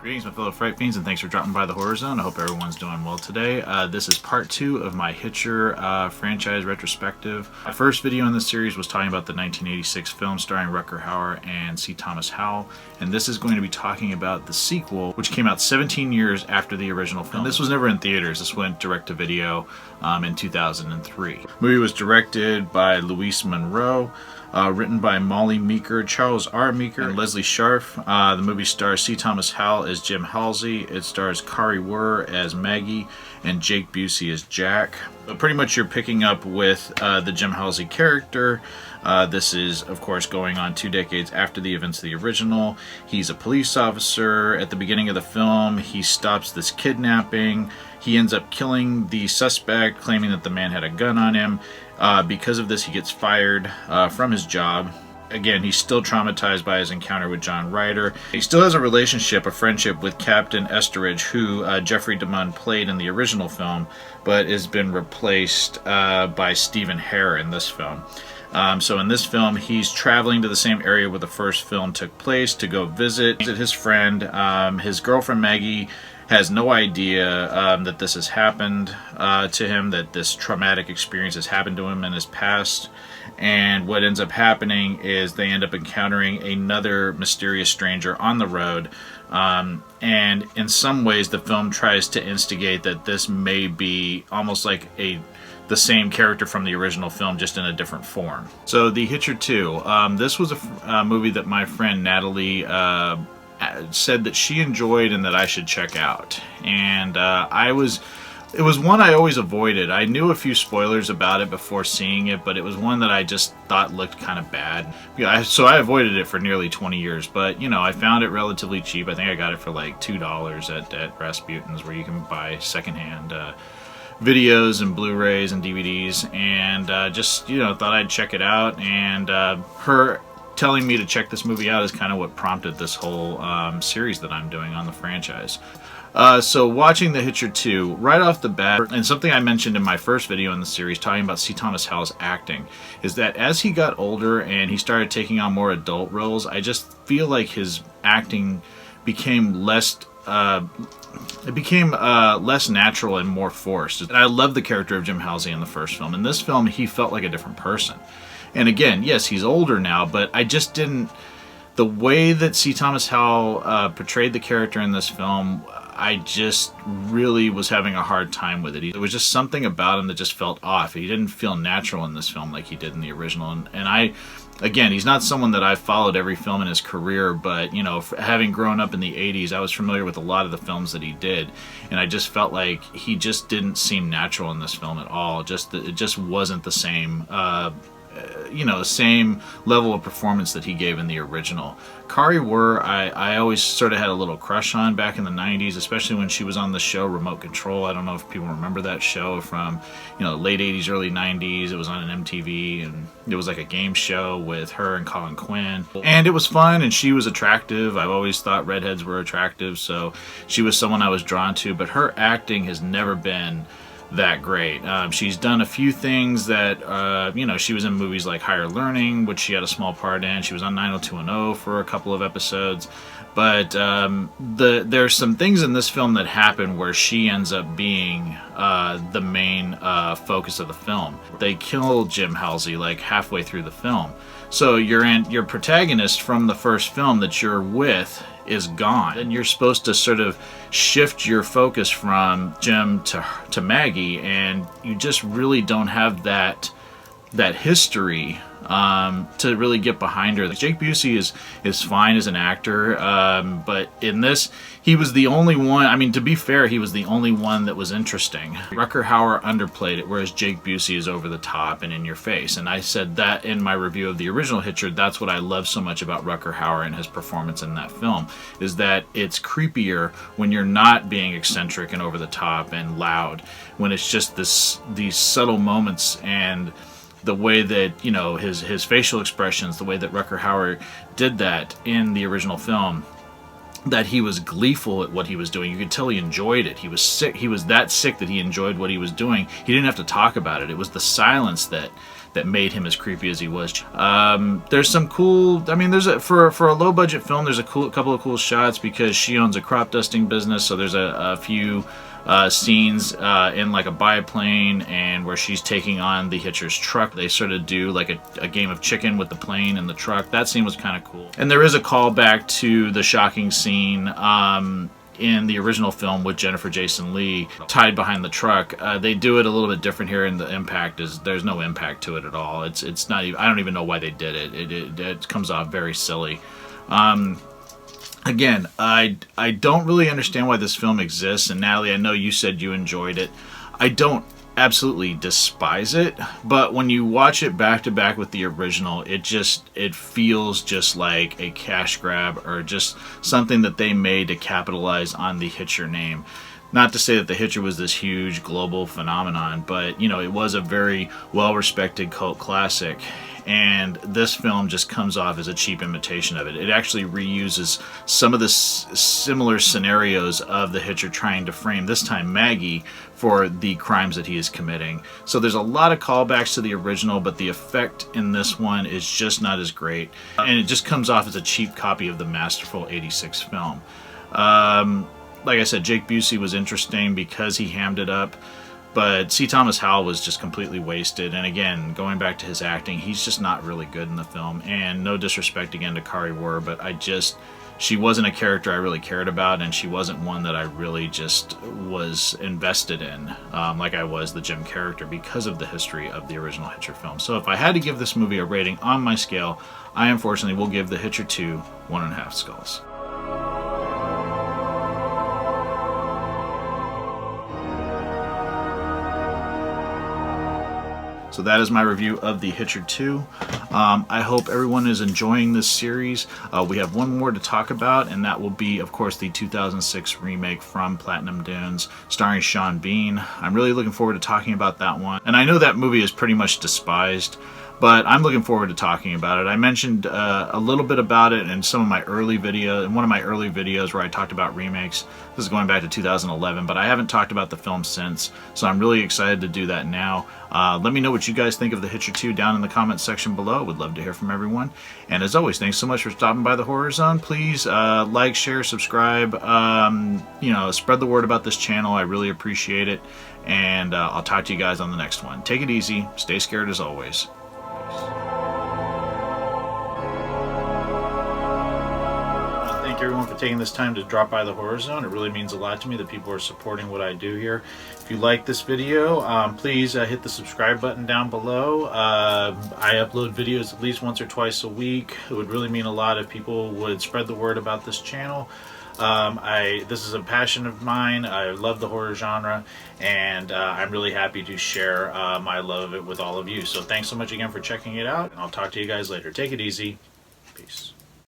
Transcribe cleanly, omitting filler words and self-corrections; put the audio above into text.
Greetings, my fellow Fright Fiends, and thanks for dropping by the Horror Zone. I hope everyone's doing well today. This is part 2 of my Hitcher franchise retrospective. My first video in this series was talking about the 1986 film starring Rutger Hauer and C. Thomas Howell, and this is going to be talking about the sequel, which came out 17 years after the original film. This was never in theaters. This went direct to video in 2003. The movie was directed by Louise Monroe. Written by Molly Meeker, Charles R. Meeker, and Leslie Sharf. The movie stars C. Thomas Howell as Jim Halsey. It stars Kari Wuhrer as Maggie and Jake Busey as Jack. But pretty much you're picking up with the Jim Halsey character. This is, of course, going on 2 decades after the events of the original. He's a police officer. At the beginning of the film, he stops this kidnapping. He ends up killing the suspect, claiming that the man had a gun on him. Because of this, he gets fired from his job. Again, he's still traumatized by his encounter with John Ryder. He still has a friendship with Captain Esteridge, who Jeffrey DeMunn played in the original film, but has been replaced by Stephen Hare in this film. So in this film, he's traveling to the same area where the first film took place to go visit his friend. His girlfriend Maggie has no idea that this has happened to him, that this traumatic experience has happened to him in his past. And what ends up happening is they end up encountering another mysterious stranger on the road. And in some ways, the film tries to instigate that this may be almost like the same character from the original film, just in a different form. So The Hitcher 2. This was a movie that my friend Natalie said that she enjoyed and that I should check out. And it was one I always avoided. I knew a few spoilers about it before seeing it, but it was one that I just thought looked kind of bad. Yeah, so I avoided it for nearly 20 years, but you know, I found it relatively cheap. I think I got it for like $2 at Rasputin's, where you can buy secondhand videos and Blu-rays and DVDs, and just, you know, thought I'd check it out. And her telling me to check this movie out is kind of what prompted this whole series that I'm doing on the franchise. So watching The Hitcher 2, right off the bat, and something I mentioned in my first video in the series talking about C. Thomas Howell's acting, is that as he got older and he started taking on more adult roles, I just feel like his acting became less natural and more forced. And I love the character of Jim Halsey in the first film. In this film, he felt like a different person. And again, yes, he's older now, but I just didn't... The way that C. Thomas Howell portrayed the character in this film, I just really was having a hard time with it. There was just something about him that just felt off. He didn't feel natural in this film like he did in the original. And again, he's not someone that I've followed every film in his career, but, you know, having grown up in the 80s, I was familiar with a lot of the films that he did. And I just felt like he just didn't seem natural in this film at all. It just wasn't the same... the same level of performance that he gave in the original. Kari Wuhrer, I always sort of had a little crush on back in the 90s, especially when she was on the show Remote Control. I don't know if people remember that show from, late 80s, early 90s. It was on an MTV, and it was like a game show with her and Colin Quinn. And it was fun, and she was attractive. I've always thought redheads were attractive, so she was someone I was drawn to, but her acting has never been that great. She's done a few things that, she was in movies like Higher Learning, which she had a small part in. She was on 90210 for a couple of episodes. But there's some things in this film that happen where she ends up being the main focus of the film. They kill Jim Halsey like halfway through the film. So your protagonist from the first film that you're with is gone, and you're supposed to sort of shift your focus from Jim to Maggie, and you just really don't have that history to really get behind her. Jake Busey is fine as an actor, but in this, he was the only one. I mean, to be fair, he was the only one that was interesting. Rutger Hauer underplayed it, whereas Jake Busey is over the top and in your face. And I said that in my review of the original Hitcher. That's what I love so much about Rutger Hauer and his performance in that film, is that it's creepier when you're not being eccentric and over the top and loud, when it's just these subtle moments. And the way that, his facial expressions, the way that Rutger Hauer did that in the original film, that he was gleeful at what he was doing. You could tell he enjoyed it. He was sick. He was that sick that he enjoyed what he was doing. He didn't have to talk about it. It was the silence that made him as creepy as he was. There's some cool. I mean, for a low budget film, there's a couple of cool shots because she owns a crop dusting business. So there's a few scenes in like a biplane and where she's taking on the Hitcher's truck. They sort of do like a game of chicken with the plane and the truck. That scene was kind of cool. And there is a callback to the shocking scene in the original film with Jennifer Jason Leigh tied behind the truck. They do it a little bit different here, and the impact is there's no impact to it at all. It's not even, I don't even know why they did it. It comes off very silly. Again, I don't really understand why this film exists, and Natalie, I know you said you enjoyed it. I don't absolutely despise it, but when you watch it back to back with the original, it feels just like a cash grab or just something that they made to capitalize on the Hitcher name. Not to say that the Hitcher was this huge global phenomenon, but you know, it was a very well-respected cult classic. And this film just comes off as a cheap imitation of it. It actually reuses some of the similar scenarios of the Hitcher trying to frame, this time Maggie, for the crimes that he is committing. So there's a lot of callbacks to the original, but the effect in this one is just not as great. And it just comes off as a cheap copy of the masterful '86 film. Like I said, Jake Busey was interesting because he hammed it up. But C. Thomas Howell was just completely wasted, and again, going back to his acting, he's just not really good in the film. And no disrespect again to Kari Wuhrer, but she wasn't a character I really cared about, and she wasn't one that I really just was invested in, like I was the Jim character, because of the history of the original Hitcher film. So if I had to give this movie a rating on my scale, I unfortunately will give the Hitcher 2 1.5 skulls. So that is my review of The Hitcher 2. I hope everyone is enjoying this series. We have one more to talk about, and that will be, of course, the 2006 remake from Platinum Dunes, starring Sean Bean. I'm really looking forward to talking about that one. And I know that movie is pretty much despised, but I'm looking forward to talking about it. I mentioned a little bit about it in one of my early videos where I talked about remakes. This is going back to 2011, but I haven't talked about the film since, so I'm really excited to do that now. Let me know what you guys think of The Hitcher 2 down in the comments section below. Would love to hear from everyone. And as always, thanks so much for stopping by the Horror Zone. Please like, share, subscribe, spread the word about this channel. I really appreciate it. And I'll talk to you guys on the next one. Take it easy. Stay scared as always. Thank everyone for taking this time to drop by the Horror Zone. It really means a lot to me that people are supporting what I do here. If you like this video, please hit the subscribe button down below. I upload videos at least once or twice a week. It would really mean a lot if people would spread the word about this channel. This is a passion of mine. I love the horror genre, and I'm really happy to share my love of it with all of you. So thanks so much again for checking it out, and I'll talk to you guys later. Take it easy. Peace.